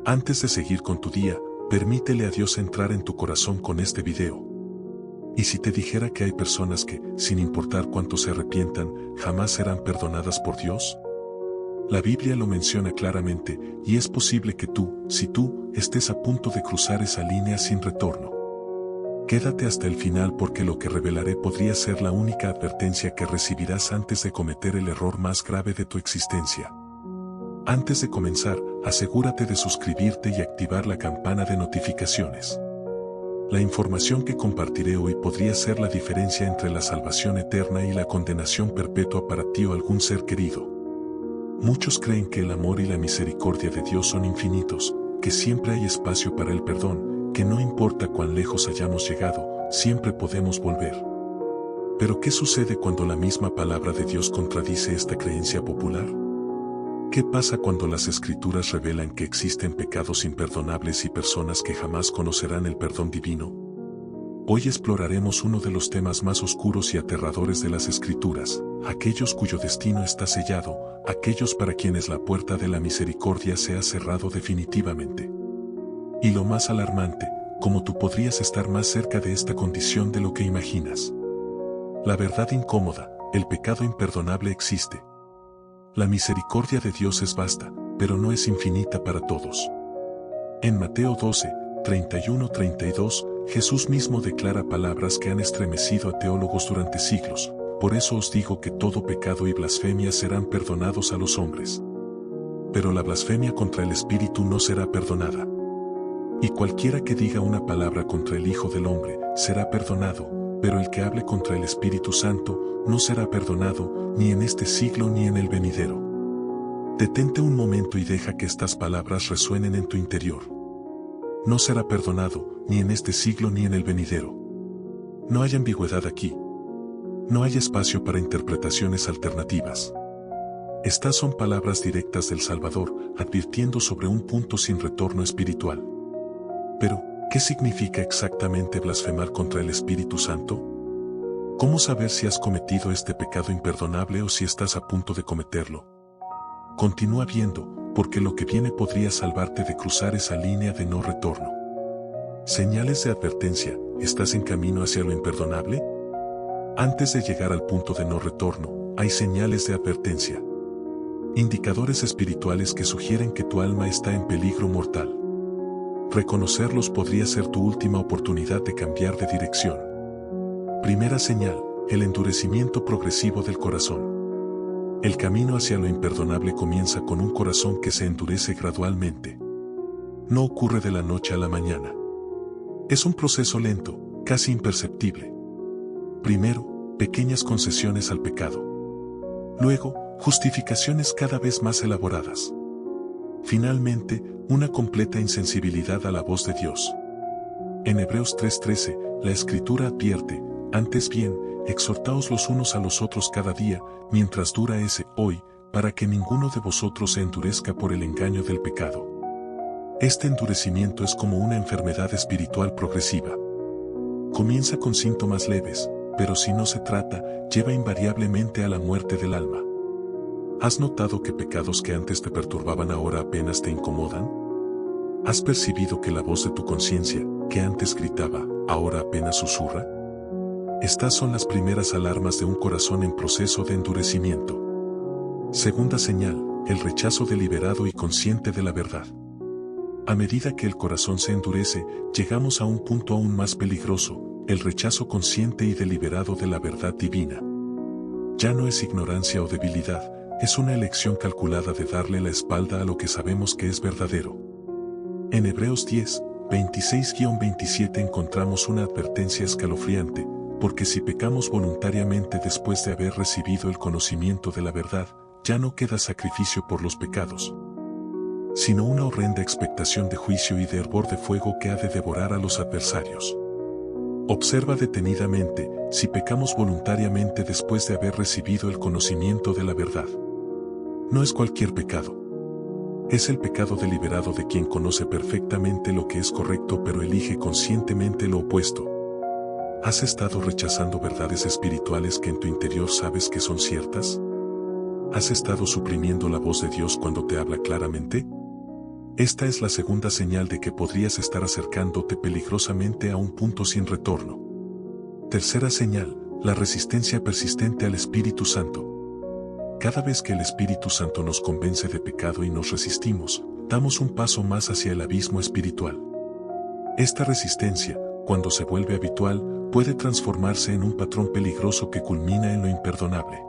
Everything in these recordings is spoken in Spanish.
Antes de seguir con tu día, permítele a Dios entrar en tu corazón con este video. ¿Y si te dijera que hay personas que, sin importar cuánto se arrepientan, jamás serán perdonadas por Dios? La Biblia lo menciona claramente, y es posible que si tú, estés a punto de cruzar esa línea sin retorno. Quédate hasta el final porque lo que revelaré podría ser la única advertencia que recibirás antes de cometer el error más grave de tu existencia. Antes de comenzar, asegúrate de suscribirte y activar la campana de notificaciones. La información que compartiré hoy podría ser la diferencia entre la salvación eterna y la condenación perpetua para ti o algún ser querido. Muchos creen que el amor y la misericordia de Dios son infinitos, que siempre hay espacio para el perdón, que no importa cuán lejos hayamos llegado, siempre podemos volver. Pero ¿qué sucede cuando la misma palabra de Dios contradice esta creencia popular? ¿Qué pasa cuando las Escrituras revelan que existen pecados imperdonables y personas que jamás conocerán el perdón divino? Hoy exploraremos uno de los temas más oscuros y aterradores de las Escrituras, aquellos cuyo destino está sellado, aquellos para quienes la puerta de la misericordia se ha cerrado definitivamente. Y lo más alarmante, cómo tú podrías estar más cerca de esta condición de lo que imaginas. La verdad incómoda, el pecado imperdonable existe. La misericordia de Dios es vasta, pero no es infinita para todos. En Mateo 12, 31-32, Jesús mismo declara palabras que han estremecido a teólogos durante siglos: por eso os digo que todo pecado y blasfemia serán perdonados a los hombres. Pero la blasfemia contra el Espíritu no será perdonada. Y cualquiera que diga una palabra contra el Hijo del Hombre será perdonado, pero el que hable contra el Espíritu Santo no será perdonado, ni en este siglo ni en el venidero. Detente un momento y deja que estas palabras resuenen en tu interior. No será perdonado, ni en este siglo ni en el venidero. No hay ambigüedad aquí. No hay espacio para interpretaciones alternativas. Estas son palabras directas del Salvador, advirtiendo sobre un punto sin retorno espiritual. Pero, ¿qué significa exactamente blasfemar contra el Espíritu Santo? ¿Cómo saber si has cometido este pecado imperdonable o si estás a punto de cometerlo? Continúa viendo, porque lo que viene podría salvarte de cruzar esa línea de no retorno. Señales de advertencia: ¿estás en camino hacia lo imperdonable? Antes de llegar al punto de no retorno, hay señales de advertencia. Indicadores espirituales que sugieren que tu alma está en peligro mortal. Reconocerlos podría ser tu última oportunidad de cambiar de dirección. Primera señal: el endurecimiento progresivo del corazón. El camino hacia lo imperdonable comienza con un corazón que se endurece gradualmente. No ocurre de la noche a la mañana. Es un proceso lento, casi imperceptible. Primero, pequeñas concesiones al pecado. Luego, justificaciones cada vez más elaboradas. Finalmente, una completa insensibilidad a la voz de Dios. En Hebreos 3:13, la Escritura advierte: antes bien, exhortaos los unos a los otros cada día, mientras dura ese hoy, para que ninguno de vosotros se endurezca por el engaño del pecado. Este endurecimiento es como una enfermedad espiritual progresiva. Comienza con síntomas leves, pero si no se trata, lleva invariablemente a la muerte del alma. ¿Has notado que pecados que antes te perturbaban ahora apenas te incomodan? ¿Has percibido que la voz de tu conciencia, que antes gritaba, ahora apenas susurra? Estas son las primeras alarmas de un corazón en proceso de endurecimiento. Segunda señal: el rechazo deliberado y consciente de la verdad. A medida que el corazón se endurece, llegamos a un punto aún más peligroso: el rechazo consciente y deliberado de la verdad divina. Ya no es ignorancia o debilidad, es una elección calculada de darle la espalda a lo que sabemos que es verdadero. En Hebreos 10, 26-27 encontramos una advertencia escalofriante: porque si pecamos voluntariamente después de haber recibido el conocimiento de la verdad, ya no queda sacrificio por los pecados, sino una horrenda expectación de juicio y de hervor de fuego que ha de devorar a los adversarios. Observa detenidamente: si pecamos voluntariamente después de haber recibido el conocimiento de la verdad. No es cualquier pecado. Es el pecado deliberado de quien conoce perfectamente lo que es correcto pero elige conscientemente lo opuesto. ¿Has estado rechazando verdades espirituales que en tu interior sabes que son ciertas? ¿Has estado suprimiendo la voz de Dios cuando te habla claramente? Esta es la segunda señal de que podrías estar acercándote peligrosamente a un punto sin retorno. Tercera señal, la resistencia persistente al Espíritu Santo. Cada vez que el Espíritu Santo nos convence de pecado y nos resistimos, damos un paso más hacia el abismo espiritual. Esta resistencia, cuando se vuelve habitual, puede transformarse en un patrón peligroso que culmina en lo imperdonable.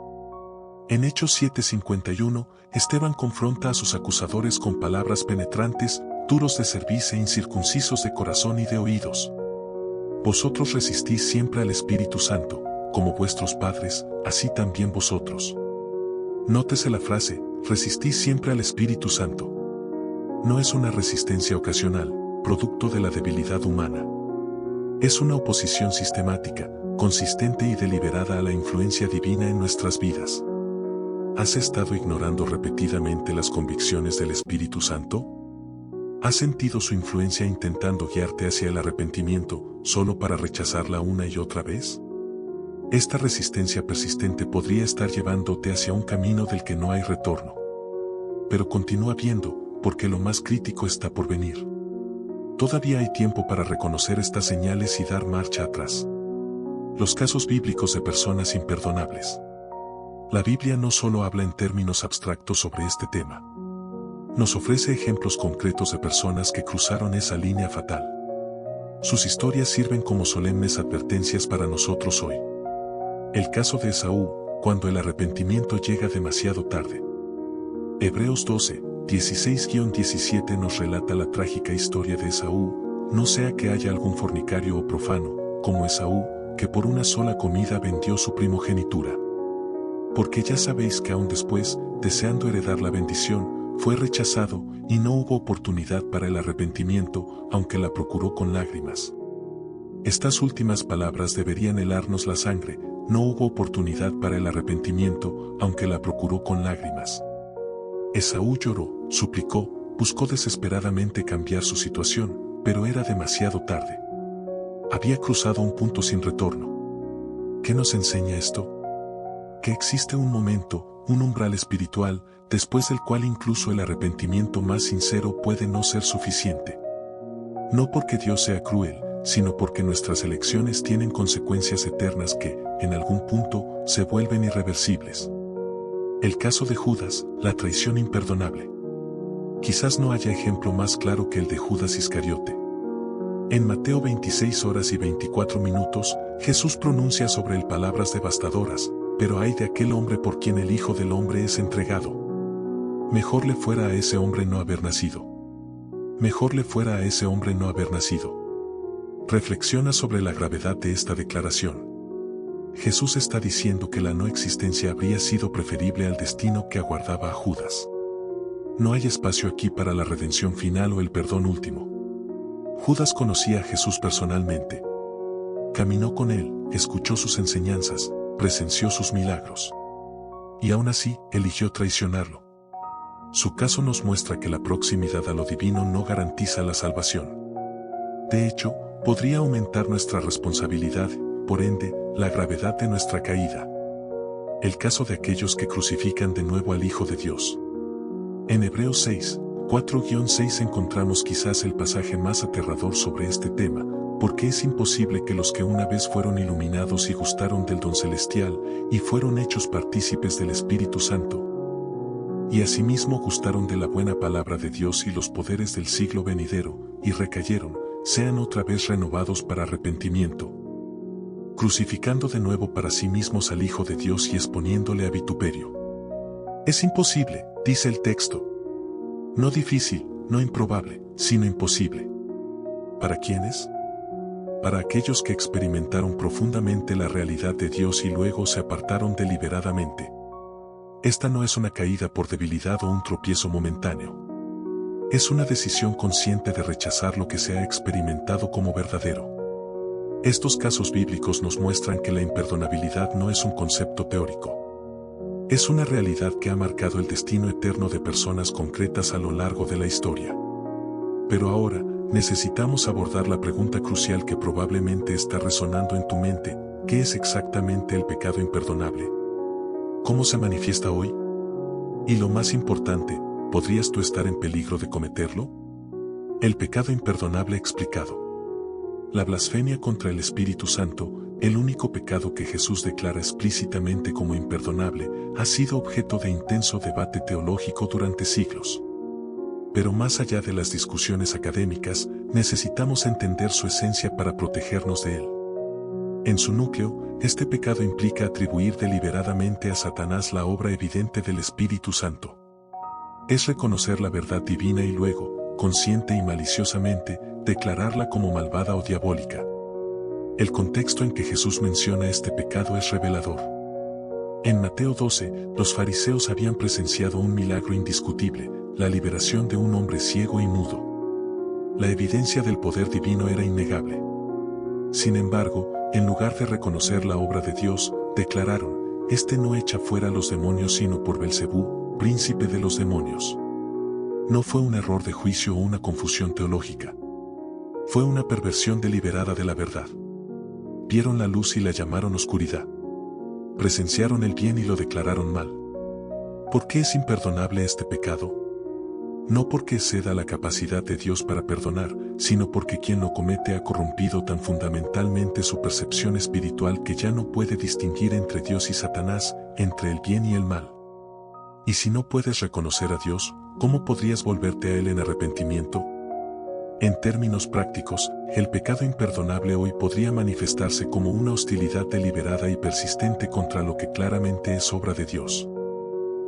En Hechos 7:51, Esteban confronta a sus acusadores con palabras penetrantes, duros de cerviz e incircuncisos de corazón y de oídos. Vosotros resistís siempre al Espíritu Santo, como vuestros padres, así también vosotros. Nótese la frase, resistís siempre al Espíritu Santo. No es una resistencia ocasional, producto de la debilidad humana. Es una oposición sistemática, consistente y deliberada a la influencia divina en nuestras vidas. ¿Has estado ignorando repetidamente las convicciones del Espíritu Santo? ¿Has sentido su influencia intentando guiarte hacia el arrepentimiento, solo para rechazarla una y otra vez? Esta resistencia persistente podría estar llevándote hacia un camino del que no hay retorno. Pero continúa viendo, porque lo más crítico está por venir. Todavía hay tiempo para reconocer estas señales y dar marcha atrás. Los casos bíblicos de personas imperdonables. La Biblia no solo habla en términos abstractos sobre este tema. Nos ofrece ejemplos concretos de personas que cruzaron esa línea fatal. Sus historias sirven como solemnes advertencias para nosotros hoy. El caso de Esaú, cuando el arrepentimiento llega demasiado tarde. Hebreos 12, 16-17 nos relata la trágica historia de Esaú, no sea que haya algún fornicario o profano, como Esaú, que por una sola comida vendió su primogenitura. Porque ya sabéis que aún después, deseando heredar la bendición, fue rechazado, y no hubo oportunidad para el arrepentimiento, aunque la procuró con lágrimas. Estas últimas palabras deberían helarnos la sangre, no hubo oportunidad para el arrepentimiento, aunque la procuró con lágrimas. Esaú lloró, suplicó, buscó desesperadamente cambiar su situación, pero era demasiado tarde. Había cruzado un punto sin retorno. ¿Qué nos enseña esto? Que existe un momento, un umbral espiritual, después del cual incluso el arrepentimiento más sincero puede no ser suficiente. No porque Dios sea cruel, sino porque nuestras elecciones tienen consecuencias eternas que, en algún punto, se vuelven irreversibles. El caso de Judas, la traición imperdonable. Quizás no haya ejemplo más claro que el de Judas Iscariote. En Mateo 26:24, Jesús pronuncia sobre él palabras devastadoras, pero ay de aquel hombre por quien el Hijo del Hombre es entregado. Mejor le fuera a ese hombre no haber nacido. Mejor le fuera a ese hombre no haber nacido. Reflexiona sobre la gravedad de esta declaración. Jesús está diciendo que la no existencia habría sido preferible al destino que aguardaba a Judas. No hay espacio aquí para la redención final o el perdón último. Judas conocía a Jesús personalmente. Caminó con él, escuchó sus enseñanzas, presenció sus milagros. Y aún así, eligió traicionarlo. Su caso nos muestra que la proximidad a lo divino no garantiza la salvación. De hecho, podría aumentar nuestra responsabilidad, por ende, la gravedad de nuestra caída. El caso de aquellos que crucifican de nuevo al Hijo de Dios. En Hebreos 6, 4-6 encontramos quizás el pasaje más aterrador sobre este tema, porque es imposible que los que una vez fueron iluminados y gustaron del don celestial, y fueron hechos partícipes del Espíritu Santo, y asimismo gustaron de la buena palabra de Dios y los poderes del siglo venidero, y recayeron, sean otra vez renovados para arrepentimiento, crucificando de nuevo para sí mismos al Hijo de Dios y exponiéndole a vituperio. Es imposible, dice el texto. No difícil, no improbable, sino imposible. ¿Para quiénes? Para aquellos que experimentaron profundamente la realidad de Dios y luego se apartaron deliberadamente. Esta no es una caída por debilidad o un tropiezo momentáneo. Es una decisión consciente de rechazar lo que se ha experimentado como verdadero. Estos casos bíblicos nos muestran que la imperdonabilidad no es un concepto teórico. Es una realidad que ha marcado el destino eterno de personas concretas a lo largo de la historia. Pero ahora, necesitamos abordar la pregunta crucial que probablemente está resonando en tu mente: ¿qué es exactamente el pecado imperdonable? ¿Cómo se manifiesta hoy? Y lo más importante, ¿podrías tú estar en peligro de cometerlo? El pecado imperdonable explicado. La blasfemia contra el Espíritu Santo, el único pecado que Jesús declara explícitamente como imperdonable, ha sido objeto de intenso debate teológico durante siglos. Pero más allá de las discusiones académicas, necesitamos entender su esencia para protegernos de él. En su núcleo, este pecado implica atribuir deliberadamente a Satanás la obra evidente del Espíritu Santo. Es reconocer la verdad divina y luego, consciente y maliciosamente, declararla como malvada o diabólica. El contexto en que Jesús menciona este pecado es revelador. En Mateo 12, los fariseos habían presenciado un milagro indiscutible, la liberación de un hombre ciego y mudo. La evidencia del poder divino era innegable. Sin embargo, en lugar de reconocer la obra de Dios, declararon: «Este no echa fuera a los demonios sino por Belcebú, príncipe de los demonios». No fue un error de juicio o una confusión teológica. Fue una perversión deliberada de la verdad. Vieron la luz y la llamaron oscuridad. Presenciaron el bien y lo declararon mal. ¿Por qué es imperdonable este pecado? No porque exceda la capacidad de Dios para perdonar, sino porque quien lo comete ha corrompido tan fundamentalmente su percepción espiritual que ya no puede distinguir entre Dios y Satanás, entre el bien y el mal. Y si no puedes reconocer a Dios, ¿cómo podrías volverte a Él en arrepentimiento? En términos prácticos, el pecado imperdonable hoy podría manifestarse como una hostilidad deliberada y persistente contra lo que claramente es obra de Dios.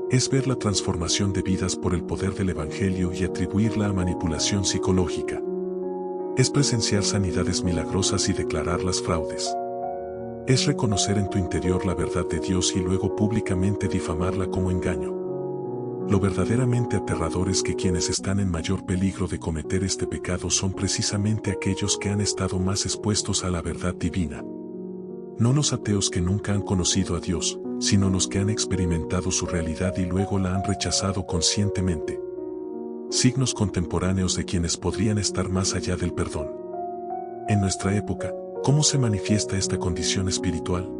Es ver la transformación de vidas por el poder del Evangelio y atribuirla a manipulación psicológica. Es presenciar sanidades milagrosas y declararlas fraudes. Es reconocer en tu interior la verdad de Dios y luego públicamente difamarla como engaño. Lo verdaderamente aterrador es que quienes están en mayor peligro de cometer este pecado son precisamente aquellos que han estado más expuestos a la verdad divina. No los ateos que nunca han conocido a Dios, sino los que han experimentado su realidad y luego la han rechazado conscientemente. Signos contemporáneos de quienes podrían estar más allá del perdón. En nuestra época, ¿cómo se manifiesta esta condición espiritual?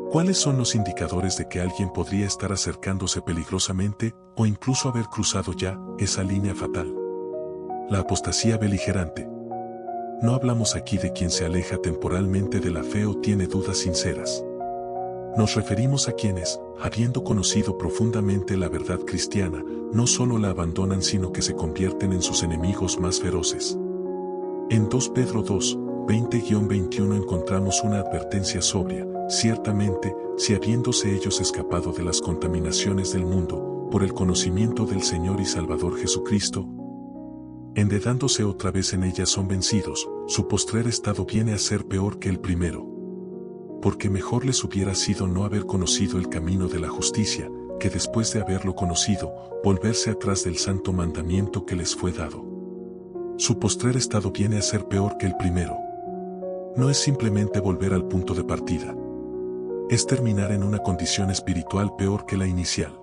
¿Cuáles son los indicadores de que alguien podría estar acercándose peligrosamente o incluso haber cruzado ya esa línea fatal? La apostasía beligerante. No hablamos aquí de quien se aleja temporalmente de la fe o tiene dudas sinceras. Nos referimos a quienes, habiendo conocido profundamente la verdad cristiana, no solo la abandonan sino que se convierten en sus enemigos más feroces. En 2 Pedro 2, 20-21 encontramos una advertencia sobria: ciertamente, si habiéndose ellos escapado de las contaminaciones del mundo, por el conocimiento del Señor y Salvador Jesucristo, enredándose otra vez en ellas son vencidos, su postrer estado viene a ser peor que el primero. Porque mejor les hubiera sido no haber conocido el camino de la justicia, que después de haberlo conocido, volverse atrás del santo mandamiento que les fue dado. Su postrer estado viene a ser peor que el primero. No es simplemente volver al punto de partida. Es terminar en una condición espiritual peor que la inicial.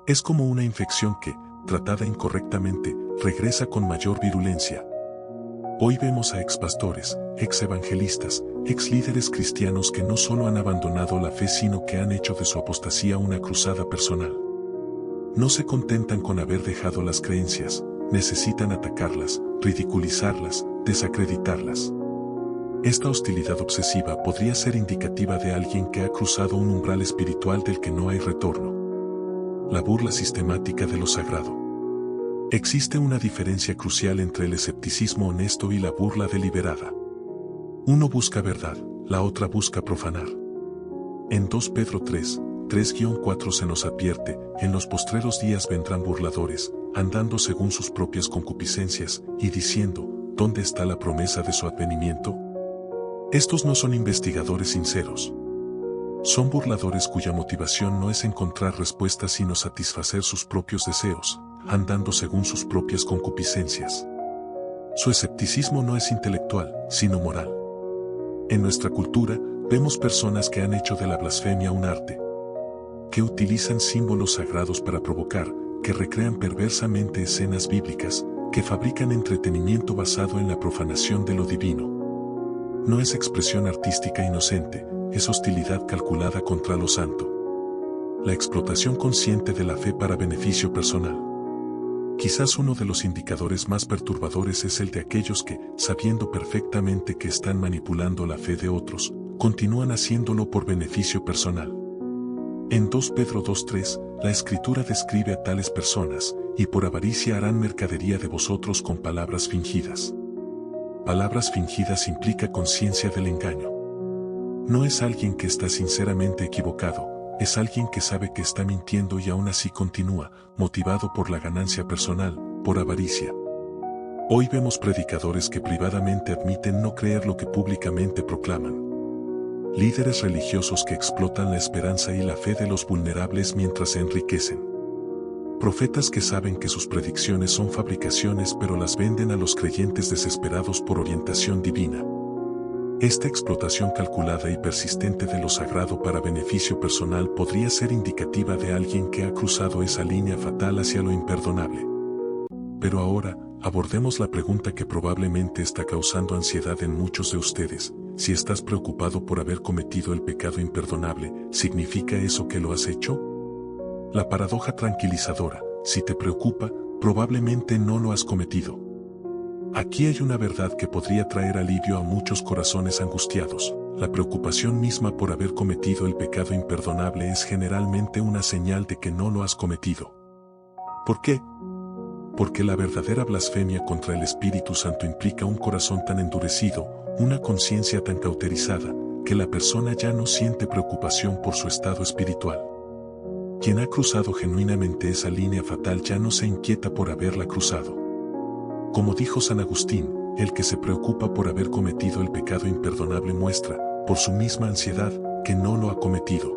Es como una infección que, tratada incorrectamente, regresa con mayor virulencia. Hoy vemos a expastores, ex-evangelistas, ex-líderes cristianos que no solo han abandonado la fe sino que han hecho de su apostasía una cruzada personal. No se contentan con haber dejado las creencias, necesitan atacarlas, ridiculizarlas, desacreditarlas. Esta hostilidad obsesiva podría ser indicativa de alguien que ha cruzado un umbral espiritual del que no hay retorno. La burla sistemática de lo sagrado. Existe una diferencia crucial entre el escepticismo honesto y la burla deliberada. Uno busca verdad, la otra busca profanar. En 2 Pedro 3, 3-4 se nos advierte: en los postreros días vendrán burladores, andando según sus propias concupiscencias, y diciendo: ¿dónde está la promesa de su advenimiento? Estos no son investigadores sinceros. Son burladores cuya motivación no es encontrar respuestas sino satisfacer sus propios deseos, andando según sus propias concupiscencias. Su escepticismo no es intelectual, sino moral. En nuestra cultura, vemos personas que han hecho de la blasfemia un arte, que utilizan símbolos sagrados para provocar, que recrean perversamente escenas bíblicas, que fabrican entretenimiento basado en la profanación de lo divino. No es expresión artística inocente, es hostilidad calculada contra lo santo. La explotación consciente de la fe para beneficio personal. Quizás uno de los indicadores más perturbadores es el de aquellos que, sabiendo perfectamente que están manipulando la fe de otros, continúan haciéndolo por beneficio personal. En 2 Pedro 2:3, la Escritura describe a tales personas, y por avaricia harán mercadería de vosotros con palabras fingidas. Palabras fingidas implica conciencia del engaño. No es alguien que está sinceramente equivocado, es alguien que sabe que está mintiendo y aún así continúa, motivado por la ganancia personal, por avaricia. Hoy vemos predicadores que privadamente admiten no creer lo que públicamente proclaman. Líderes religiosos que explotan la esperanza y la fe de los vulnerables mientras se enriquecen. Profetas que saben que sus predicciones son fabricaciones pero las venden a los creyentes desesperados por orientación divina. Esta explotación calculada y persistente de lo sagrado para beneficio personal podría ser indicativa de alguien que ha cruzado esa línea fatal hacia lo imperdonable. Pero ahora, abordemos la pregunta que probablemente está causando ansiedad en muchos de ustedes. Si estás preocupado por haber cometido el pecado imperdonable, ¿significa eso que lo has hecho? La paradoja tranquilizadora: si te preocupa, probablemente no lo has cometido. Aquí hay una verdad que podría traer alivio a muchos corazones angustiados. La preocupación misma por haber cometido el pecado imperdonable es generalmente una señal de que no lo has cometido. ¿Por qué? Porque la verdadera blasfemia contra el Espíritu Santo implica un corazón tan endurecido, una conciencia tan cauterizada, que la persona ya no siente preocupación por su estado espiritual. Quien ha cruzado genuinamente esa línea fatal ya no se inquieta por haberla cruzado. Como dijo San Agustín, el que se preocupa por haber cometido el pecado imperdonable muestra, por su misma ansiedad, que no lo ha cometido.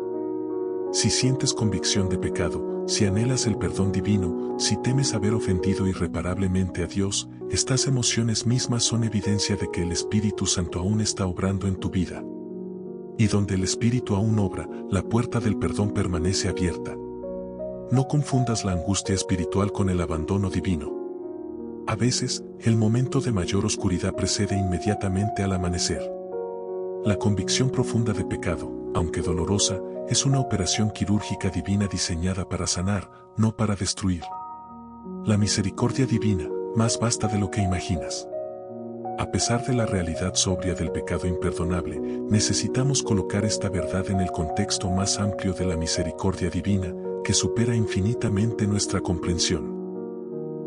Si sientes convicción de pecado, si anhelas el perdón divino, si temes haber ofendido irreparablemente a Dios, estas emociones mismas son evidencia de que el Espíritu Santo aún está obrando en tu vida. Y donde el Espíritu aún obra, la puerta del perdón permanece abierta. No confundas la angustia espiritual con el abandono divino. A veces, el momento de mayor oscuridad precede inmediatamente al amanecer. La convicción profunda de pecado, aunque dolorosa, es una operación quirúrgica divina diseñada para sanar, no para destruir. La misericordia divina, más vasta de lo que imaginas. A pesar de la realidad sobria del pecado imperdonable, necesitamos colocar esta verdad en el contexto más amplio de la misericordia divina, que supera infinitamente nuestra comprensión.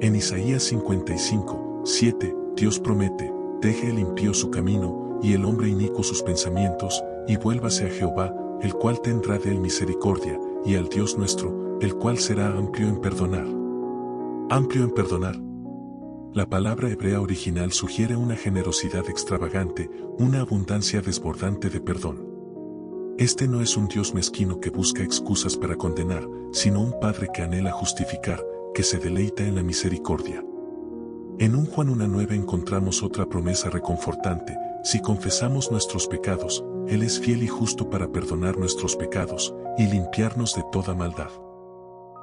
En Isaías 55:7, Dios promete: deje el impío su camino, y el hombre inicuo sus pensamientos, y vuélvase a Jehová, el cual tendrá de él misericordia, y al Dios nuestro, el cual será amplio en perdonar. Amplio en perdonar. La palabra hebrea original sugiere una generosidad extravagante, una abundancia desbordante de perdón. Este no es un Dios mezquino que busca excusas para condenar, sino un Padre que anhela justificar, que se deleita en la misericordia. En 1 Juan 1:9 encontramos otra promesa reconfortante: si confesamos nuestros pecados, Él es fiel y justo para perdonar nuestros pecados, y limpiarnos de toda maldad.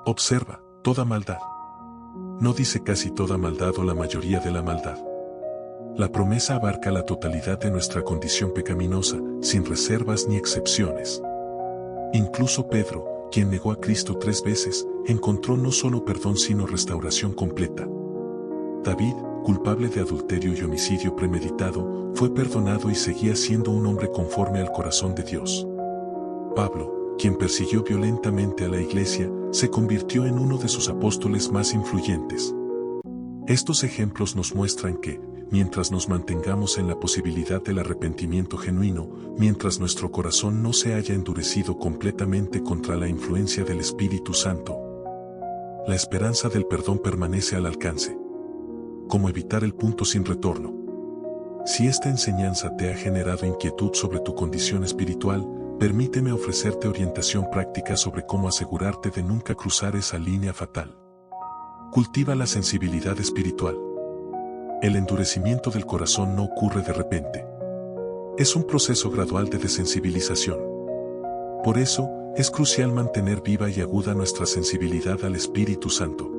Observa, toda maldad. No dice casi toda maldad o la mayoría de la maldad. La promesa abarca la totalidad de nuestra condición pecaminosa, sin reservas ni excepciones. Incluso Pedro, quien negó a Cristo 3 veces, encontró no solo perdón sino restauración completa. David, culpable de adulterio y homicidio premeditado, fue perdonado y seguía siendo un hombre conforme al corazón de Dios. Pablo, quien persiguió violentamente a la iglesia, se convirtió en uno de sus apóstoles más influyentes. Estos ejemplos nos muestran que, mientras nos mantengamos en la posibilidad del arrepentimiento genuino, mientras nuestro corazón no se haya endurecido completamente contra la influencia del Espíritu Santo, la esperanza del perdón permanece al alcance. ¿Cómo evitar el punto sin retorno? Si esta enseñanza te ha generado inquietud sobre tu condición espiritual, permíteme ofrecerte orientación práctica sobre cómo asegurarte de nunca cruzar esa línea fatal. Cultiva la sensibilidad espiritual. El endurecimiento del corazón no ocurre de repente. Es un proceso gradual de desensibilización. Por eso, es crucial mantener viva y aguda nuestra sensibilidad al Espíritu Santo.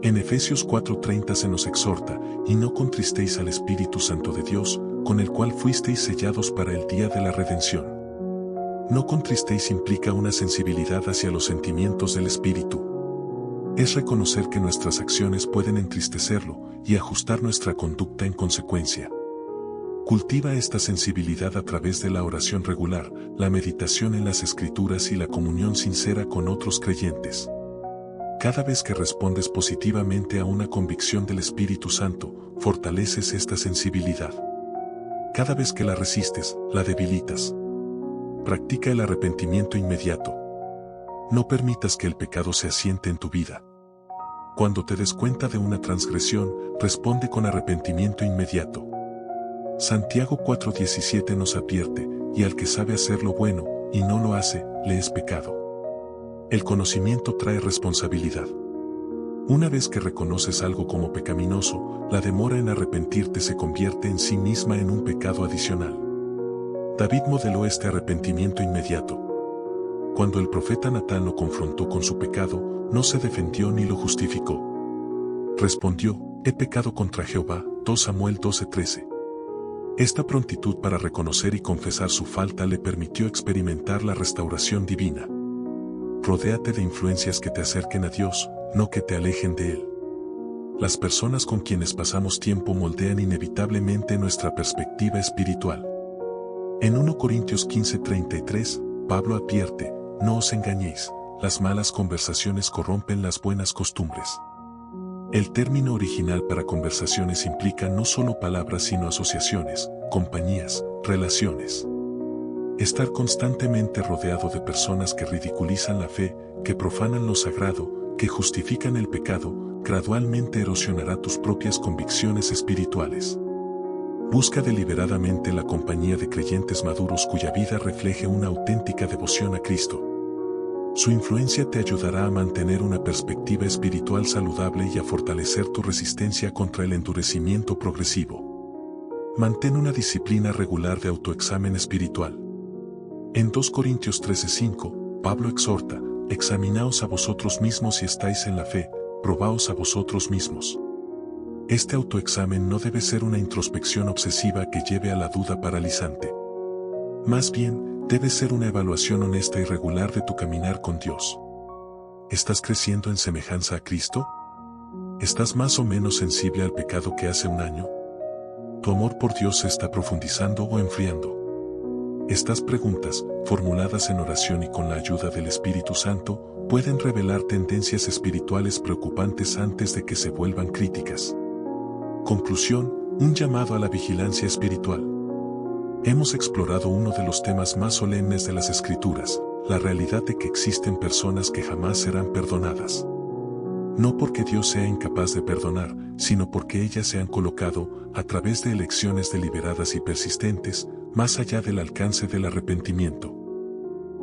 En Efesios 4:30 se nos exhorta: y no contristéis al Espíritu Santo de Dios, con el cual fuisteis sellados para el día de la redención. No contristéis implica una sensibilidad hacia los sentimientos del Espíritu. Es reconocer que nuestras acciones pueden entristecerlo y ajustar nuestra conducta en consecuencia. Cultiva esta sensibilidad a través de la oración regular, la meditación en las Escrituras y la comunión sincera con otros creyentes. Cada vez que respondes positivamente a una convicción del Espíritu Santo, fortaleces esta sensibilidad. Cada vez que la resistes, la debilitas. Practica el arrepentimiento inmediato. No permitas que el pecado se asiente en tu vida. Cuando te des cuenta de una transgresión, responde con arrepentimiento inmediato. Santiago 4:17 nos advierte, y al que sabe hacer lo bueno, y no lo hace, le es pecado. El conocimiento trae responsabilidad. Una vez que reconoces algo como pecaminoso, la demora en arrepentirte se convierte en sí misma en un pecado adicional. David modeló este arrepentimiento inmediato. Cuando el profeta Natán lo confrontó con su pecado, no se defendió ni lo justificó. Respondió, he pecado contra Jehová, 2 Samuel 12:13. Esta prontitud para reconocer y confesar su falta le permitió experimentar la restauración divina. Rodéate de influencias que te acerquen a Dios, no que te alejen de Él. Las personas con quienes pasamos tiempo moldean inevitablemente nuestra perspectiva espiritual. En 1 Corintios 15:33, Pablo advierte, no os engañéis, las malas conversaciones corrompen las buenas costumbres. El término original para conversaciones implica no solo palabras sino asociaciones, compañías, relaciones. Estar constantemente rodeado de personas que ridiculizan la fe, que profanan lo sagrado, que justifican el pecado, gradualmente erosionará tus propias convicciones espirituales. Busca deliberadamente la compañía de creyentes maduros cuya vida refleje una auténtica devoción a Cristo. Su influencia te ayudará a mantener una perspectiva espiritual saludable y a fortalecer tu resistencia contra el endurecimiento progresivo. Mantén una disciplina regular de autoexamen espiritual. En 2 Corintios 13:5, Pablo exhorta, examinaos a vosotros mismos si estáis en la fe, probaos a vosotros mismos. Este autoexamen no debe ser una introspección obsesiva que lleve a la duda paralizante. Más bien, debe ser una evaluación honesta y regular de tu caminar con Dios. ¿Estás creciendo en semejanza a Cristo? ¿Estás más o menos sensible al pecado que hace un año? ¿Tu amor por Dios se está profundizando o enfriando? Estas preguntas, formuladas en oración y con la ayuda del Espíritu Santo, pueden revelar tendencias espirituales preocupantes antes de que se vuelvan críticas. Conclusión, un llamado a la vigilancia espiritual. Hemos explorado uno de los temas más solemnes de las Escrituras, la realidad de que existen personas que jamás serán perdonadas. No porque Dios sea incapaz de perdonar, sino porque ellas se han colocado, a través de elecciones deliberadas y persistentes, más allá del alcance del arrepentimiento.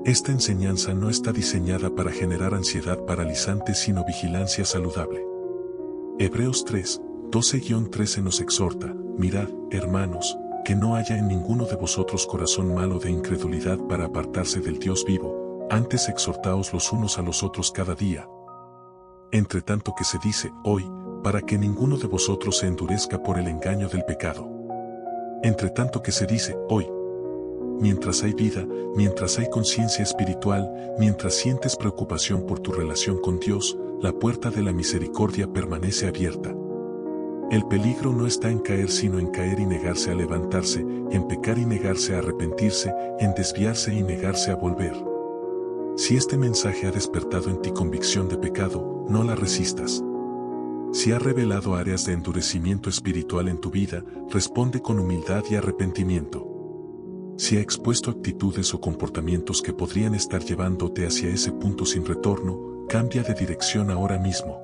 Esta enseñanza no está diseñada para generar ansiedad paralizante sino vigilancia saludable. Hebreos 3, 12-13 nos exhorta, mirad, hermanos, que no haya en ninguno de vosotros corazón malo de incredulidad para apartarse del Dios vivo, antes exhortaos los unos a los otros cada día. Entre tanto que se dice hoy, para que ninguno de vosotros se endurezca por el engaño del pecado. Entre tanto que se dice hoy. Mientras hay vida, mientras hay conciencia espiritual, mientras sientes preocupación por tu relación con Dios, la puerta de la misericordia permanece abierta. El peligro no está en caer sino en caer y negarse a levantarse, en pecar y negarse a arrepentirse, en desviarse y negarse a volver. Si este mensaje ha despertado en ti convicción de pecado, no la resistas. Si ha revelado áreas de endurecimiento espiritual en tu vida, responde con humildad y arrepentimiento. Si ha expuesto actitudes o comportamientos que podrían estar llevándote hacia ese punto sin retorno, cambia de dirección ahora mismo.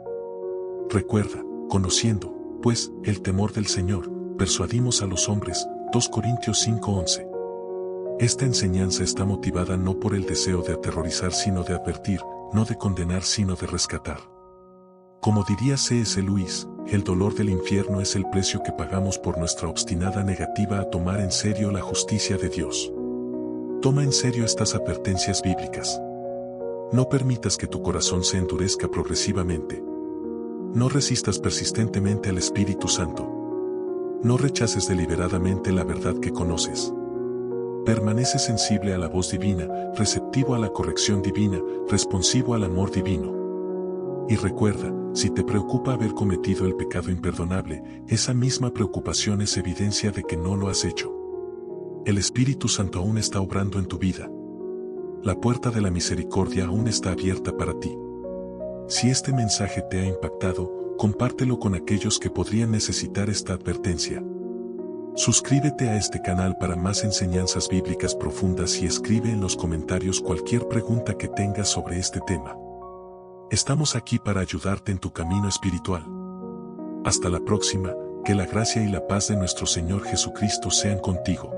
Recuerda, conociendo, pues, el temor del Señor, persuadimos a los hombres, 2 Corintios 5:11. Esta enseñanza está motivada no por el deseo de aterrorizar sino de advertir, no de condenar sino de rescatar. Como diría C.S. Lewis, el dolor del infierno es el precio que pagamos por nuestra obstinada negativa a tomar en serio la justicia de Dios. Toma en serio estas advertencias bíblicas. No permitas que tu corazón se endurezca progresivamente. No resistas persistentemente al Espíritu Santo. No rechaces deliberadamente la verdad que conoces. Permanece sensible a la voz divina, receptivo a la corrección divina, responsivo al amor divino. Y recuerda, si te preocupa haber cometido el pecado imperdonable, esa misma preocupación es evidencia de que no lo has hecho. El Espíritu Santo aún está obrando en tu vida. La puerta de la misericordia aún está abierta para ti. Si este mensaje te ha impactado, compártelo con aquellos que podrían necesitar esta advertencia. Suscríbete a este canal para más enseñanzas bíblicas profundas y escribe en los comentarios cualquier pregunta que tengas sobre este tema. Estamos aquí para ayudarte en tu camino espiritual. Hasta la próxima, que la gracia y la paz de nuestro Señor Jesucristo sean contigo.